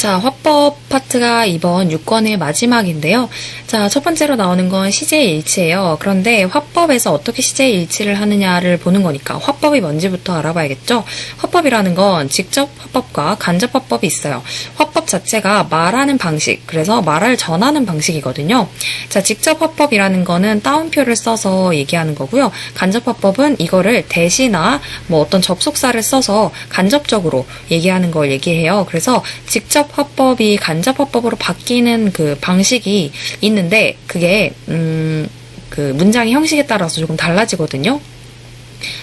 자, 화법 파트가 이번 6권의 마지막인데요. 자, 첫 번째로 나오는 건 시제의 일치예요. 그런데 화법에서 어떻게 시제의 일치를 하느냐를 보는 거니까 화법이 뭔지부터 알아봐야겠죠. 화법이라는 건 직접 화법과 간접 화법이 있어요. 화법 자체가 말하는 방식, 그래서 말을 전하는 방식이거든요. 자, 직접 화법이라는 거는 따옴표를 써서 얘기하는 거고요. 간접 화법은 이거를 대시나 뭐 어떤 접속사를 써서 간접적으로 얘기하는 걸 얘기해요. 그래서 직접 화법이 간접 화법으로 바뀌는 그 방식이 있는데 그게 그 문장의 형식에 따라서 조금 달라지거든요.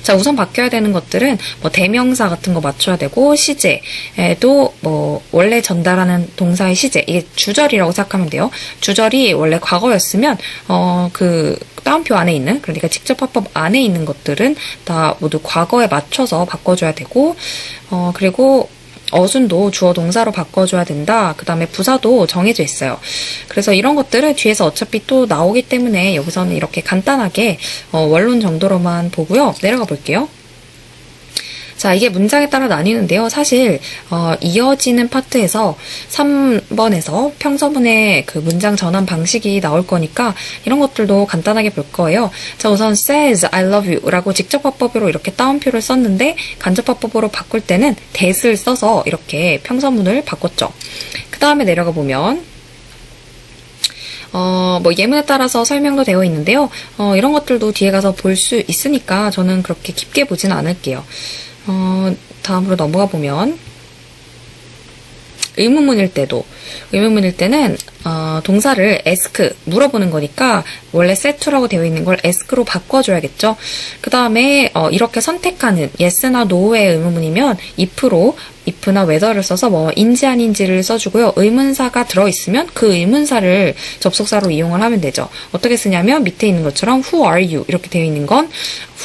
자, 우선 바뀌어야 되는 것들은 뭐 대명사 같은 거 맞춰야 되고, 시제도 뭐 원래 전달하는 동사의 시제, 이게 주절이라고 생각하면 돼요. 주절이 원래 과거였으면 그 따옴표 안에 있는, 그러니까 직접 화법 안에 있는 것들은 다 모두 과거에 맞춰서 바꿔줘야 되고, 그리고 어순도 주어 동사로 바꿔줘야 된다. 그 다음에 부사도 정해져 있어요. 그래서 이런 것들은 뒤에서 어차피 또 나오기 때문에 여기서는 이렇게 간단하게 원론 정도로만 보고요. 내려가 볼게요. 자, 이게 문장에 따라 나뉘는데요. 사실 이어지는 파트에서 3번에서 평서문의 그 문장 전환 방식이 나올 거니까 이런 것들도 간단하게 볼 거예요. 자, 우선 says I love you 라고 직접 화법으로 이렇게 따옴표를 썼는데 간접 화법으로 바꿀 때는 that을 써서 이렇게 평서문을 바꿨죠. 그 다음에 내려가 보면 뭐 예문에 따라서 설명도 되어 있는데요. 이런 것들도 뒤에 가서 볼 수 있으니까 저는 그렇게 깊게 보진 않을게요. 다음으로 넘어가 보면 의문문일 때는 동사를 ask, 물어보는 거니까 원래 set to라고 되어 있는 걸 ask로 바꿔줘야겠죠. 그 다음에 이렇게 선택하는 yes나 no의 의문문이면 if나 whether를 써서 뭐 인지 아닌지를 써주고요. 의문사가 들어있으면 그 의문사를 접속사로 이용을 하면 되죠. 어떻게 쓰냐면 밑에 있는 것처럼 who are you 이렇게 되어 있는 건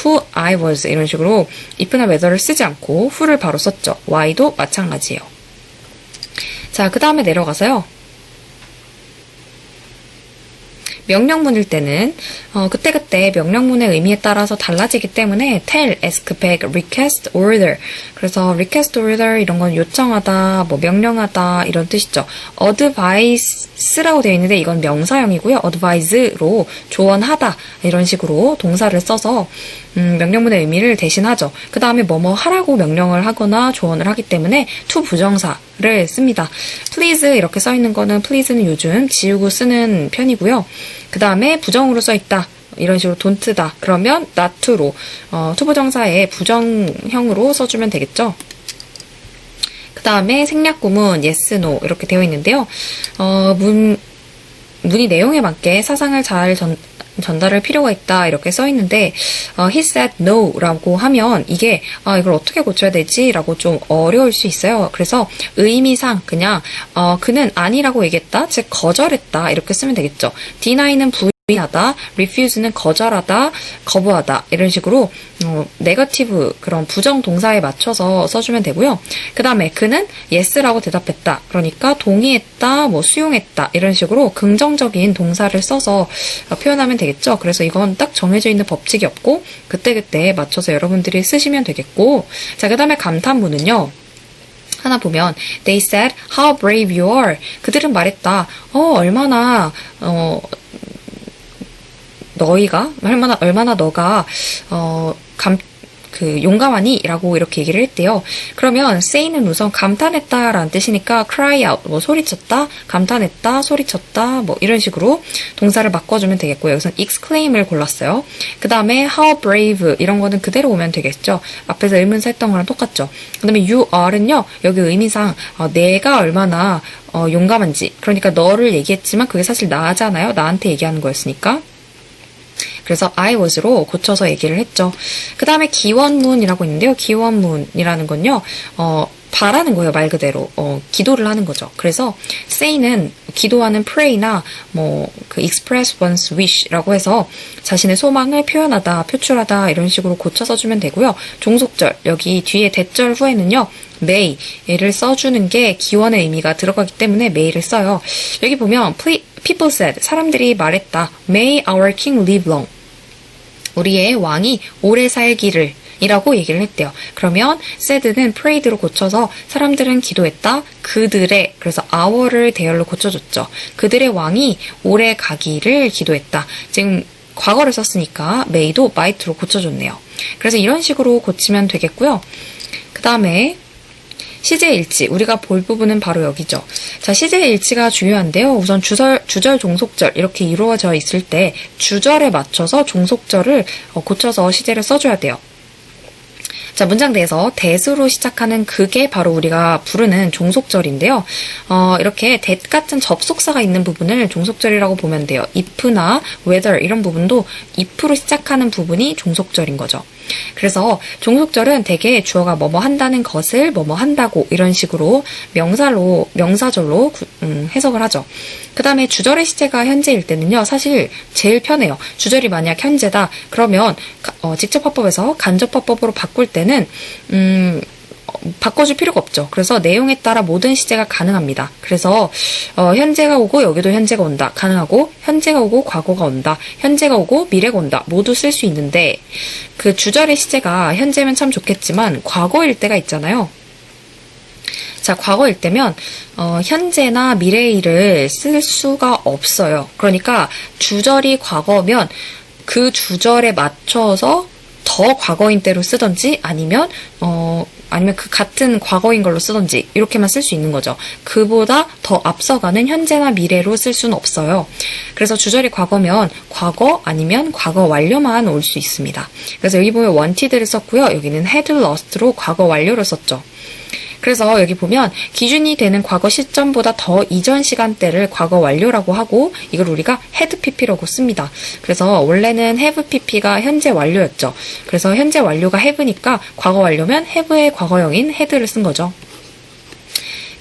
who I was 이런 식으로 if나 whether를 쓰지 않고 who를 바로 썼죠. why도 마찬가지예요. 자, 그 다음에 내려가서요. 명령문일 때는 그때그때 명령문의 의미에 따라서 달라지기 때문에 tell, ask, beg, request, order. 그래서 request, order 이런 건 요청하다, 뭐 명령하다 이런 뜻이죠. advice라고 되어 있는데 이건 명사형이고요. advise로 조언하다 이런 식으로 동사를 써서 명령문의 의미를 대신하죠. 그 다음에 뭐뭐 하라고 명령을 하거나 조언을 하기 때문에 to 부정사를 습니다. please 이렇게 써있는 거는 please는 요즘 지우고 쓰는 편이고요. 그 다음에 부정으로 써있다. 이런 식으로 don't다. 그러면 not to로 to 부정사에 부정형으로 써주면 되겠죠. 그 다음에 생략구문 yes, no 이렇게 되어 있는데요. 문의 내용에 맞게 사상을 잘 전달할 필요가 있다 이렇게 써 있는데 he said no 라고 하면 이게 이걸 어떻게 고쳐야 되지? 라고 좀 어려울 수 있어요. 그래서 의미상 그냥 그는 아니라고 얘기했다, 즉 거절했다 이렇게 쓰면 되겠죠. deny는 부인하다, refuse는 거절하다, 거부하다 이런 식으로 네거티브 그런 부정 동사에 맞춰서 써주면 되고요. 그 다음에 그는 yes라고 대답했다. 그러니까 동의했다, 뭐 수용했다 이런 식으로 긍정적인 동사를 써서 표현하면 되겠죠. 그래서 이건 딱 정해져 있는 법칙이 없고 그때그때 맞춰서 여러분들이 쓰시면 되겠고, 자, 그 다음에 감탄문은요. 하나 보면 they said how brave you are. 그들은 말했다. 얼마나 너가 용감하니? 라고 이렇게 얘기를 했대요. 그러면 say는 우선 감탄했다 라는 뜻이니까 cry out, 뭐 소리쳤다, 감탄했다, 소리쳤다, 뭐 이런 식으로 동사를 바꿔주면 되겠고요. 여기서는 exclaim을 골랐어요. 그 다음에 how brave 이런 거는 그대로 오면 되겠죠. 앞에서 의문사 했던 거랑 똑같죠. 그 다음에 you are는요, 여기 의미상 내가 얼마나 용감한지, 그러니까 너를 얘기했지만 그게 사실 나잖아요. 나한테 얘기하는 거였으니까. 그래서 I was로 고쳐서 얘기를 했죠. 그 다음에 기원문이라고 있는데요. 기원문이라는 건요, 바라는 거예요. 말 그대로. 기도를 하는 거죠. 그래서 say는 기도하는 pray나 express one's wish라고 해서 자신의 소망을 표현하다, 표출하다 이런 식으로 고쳐서 주면 되고요. 종속절, 여기 뒤에 대절 후에는요. may를 써주는 게 기원의 의미가 들어가기 때문에 may를 써요. 여기 보면 people said, 사람들이 말했다. May our king live long. 우리의 왕이 오래 살기를 이라고 얘기를 했대요. 그러면 said는 prayed로 고쳐서 사람들은 기도했다. 그들의, 그래서 our를 대열로 고쳐줬죠. 그들의 왕이 오래 가기를 기도했다. 지금 과거를 썼으니까 may도 might로 고쳐줬네요. 그래서 이런 식으로 고치면 되겠고요. 그 다음에 시제 일치, 우리가 볼 부분은 바로 여기죠. 자, 시제 일치가 중요한데요. 우선 주절, 종속절 이렇게 이루어져 있을 때 주절에 맞춰서 종속절을 고쳐서 시제를 써줘야 돼요. 자, 문장대에서 that으로 시작하는 그게 바로 우리가 부르는 종속절인데요. 이렇게 that 같은 접속사가 있는 부분을 종속절이라고 보면 돼요. if나 whether 이런 부분도 if로 시작하는 부분이 종속절인 거죠. 그래서 종속절은 대개 주어가 뭐뭐 한다는 것을 뭐뭐 한다고 이런 식으로 명사절로 해석을 하죠. 그 다음에 주절의 시제가 현재일 때는요, 사실 제일 편해요. 주절이 만약 현재다, 그러면 직접 화법에서 간접 화법으로 바꿀 때는 바꿔줄 필요가 없죠. 그래서 내용에 따라 모든 시제가 가능합니다. 그래서 현재가 오고 여기도 현재가 온다. 가능하고 현재가 오고 과거가 온다. 현재가 오고 미래가 온다. 모두 쓸 수 있는데 그 주절의 시제가 현재면 참 좋겠지만 과거일 때가 있잖아요. 자, 과거일 때면 현재나 미래일을 쓸 수가 없어요. 그러니까 주절이 과거면 그 주절에 맞춰서 더 과거인 때로 쓰던지 아니면 그 같은 과거인 걸로 쓰던지 이렇게만 쓸 수 있는 거죠. 그보다 더 앞서가는 현재나 미래로 쓸 수는 없어요. 그래서 주절이 과거면 과거 아니면 과거 완료만 올 수 있습니다. 그래서 여기 보면 wanted를 썼고요. 여기는 had lost로 과거 완료를 썼죠. 그래서 여기 보면 기준이 되는 과거 시점보다 더 이전 시간대를 과거 완료라고 하고 이걸 우리가 had pp라고 씁니다. 그래서 원래는 have pp가 현재 완료였죠. 그래서 현재 완료가 have니까 과거 완료면 have의 과거형인 had를 쓴 거죠.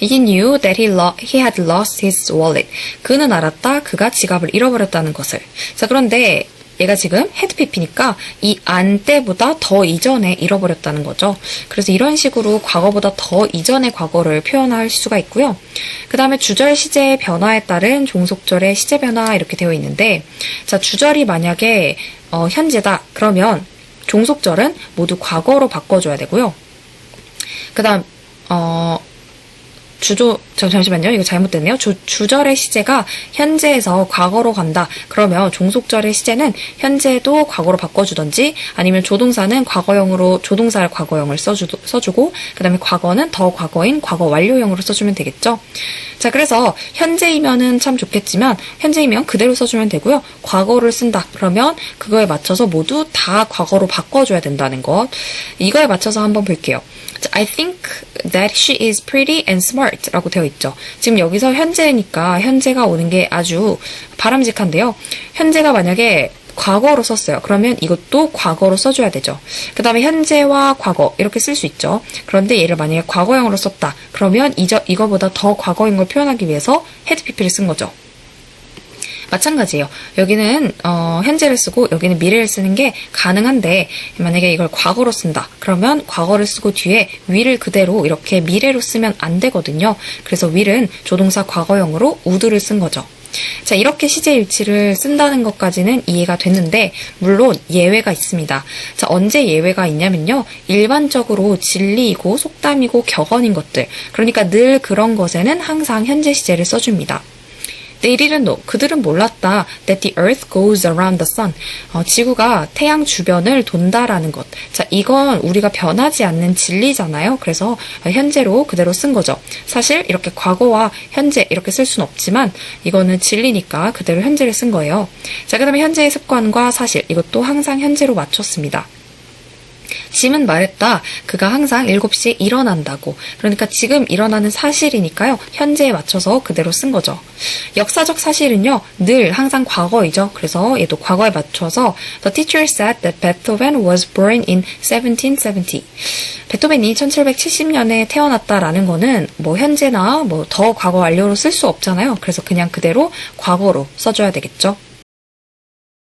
He knew that he had lost his wallet. 그는 알았다. 그가 지갑을 잃어버렸다는 것을. 자, 그런데 얘가 지금 had pp니까 이 안 때보다 더 이전에 잃어버렸다는 거죠. 그래서 이런 식으로 과거보다 더 이전의 과거를 표현할 수가 있고요. 그 다음에 주절 시제의 변화에 따른 종속절의 시제 변화 이렇게 되어 있는데, 자, 주절이 만약에 현재다 그러면 종속절은 모두 과거로 바꿔줘야 되고요. 그 다음 잠시만요. 이거 잘못됐네요. 주절의 시제가 현재에서 과거로 간다. 그러면 종속절의 시제는 현재도 과거로 바꿔주던지 아니면 조동사는 조동사를 과거형을 써주고 그 다음에 과거는 더 과거인 과거 완료형으로 써주면 되겠죠. 자, 그래서 현재이면은 참 좋겠지만 현재이면 그대로 써주면 되고요. 과거를 쓴다. 그러면 그거에 맞춰서 모두 다 과거로 바꿔줘야 된다는 것. 이거에 맞춰서 한번 볼게요. I think that she is pretty and smart 라고 되어 있죠. 지금 여기서 현재니까 현재가 오는 게 아주 바람직한데요. 현재가 만약에 과거로 썼어요. 그러면 이것도 과거로 써줘야 되죠. 그 다음에 현재와 과거 이렇게 쓸 수 있죠. 그런데 얘를 만약에 과거형으로 썼다. 그러면 이거보다 더 과거인 걸 표현하기 위해서 had pp를 쓴 거죠. 마찬가지예요. 여기는 현재를 쓰고 여기는 미래를 쓰는 게 가능한데 만약에 이걸 과거로 쓴다. 그러면 과거를 쓰고 뒤에 will을 그대로 이렇게 미래로 쓰면 안 되거든요. 그래서 will은 조동사 과거형으로 would를 쓴 거죠. 자, 이렇게 시제 일치를 쓴다는 것까지는 이해가 됐는데 물론 예외가 있습니다. 자, 언제 예외가 있냐면요. 일반적으로 진리이고 속담이고 격언인 것들. 그러니까 늘 그런 것에는 항상 현재 시제를 써줍니다. They didn't know. 그들은 몰랐다. That the earth goes around the sun. 지구가 태양 주변을 돈다라는 것. 자, 이건 우리가 변하지 않는 진리잖아요. 그래서 현재로 그대로 쓴 거죠. 사실 이렇게 과거와 현재 이렇게 쓸 수는 없지만 이거는 진리니까 그대로 현재를 쓴 거예요. 자, 그 다음에 현재의 습관과 사실. 이것도 항상 현재로 맞췄습니다. 짐은 말했다. 그가 항상 7시에 일어난다고. 그러니까 지금 일어나는 사실이니까요. 현재에 맞춰서 그대로 쓴 거죠. 역사적 사실은요. 늘 항상 과거이죠. 그래서 얘도 과거에 맞춰서 The teacher said that Beethoven was born in 1770. 베토벤이 1770년에 태어났다라는 거는 뭐 현재나 뭐 더 과거 완료로 쓸 수 없잖아요. 그래서 그냥 그대로 과거로 써줘야 되겠죠.